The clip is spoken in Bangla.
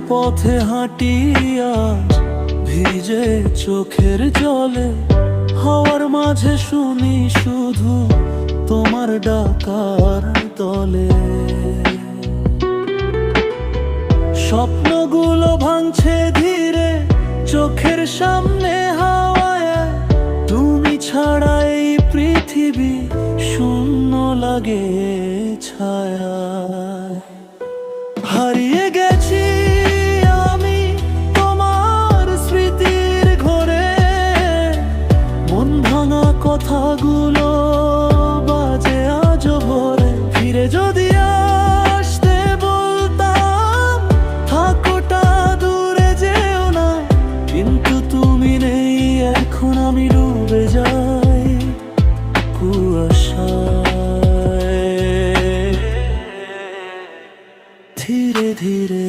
পথে হাঁটিয়া ভিজে চোখের জলে, হাওয়ার মাঝে শুনি শুধু তোমার ডাকার দলে। স্বপ্নগুলো ভাঙছে ধীরে চোখের সামনে হাওয়ায়, তুমি ছাড়া এই পৃথিবী শূন্য লাগে ছায়ায়। হারিয়ে গেছি আমি তোমার স্মৃতির ঘরে, মন ভাঙা কথাগুলো বাজে আজও ভোরে। ফিরে যদি আসতে বলতাম থাকোটা দূরে যেও না, কিন্তু তুমি নেই এখন, আমি ডুবে যাই কুয়াশায়। ধীরে ধীরে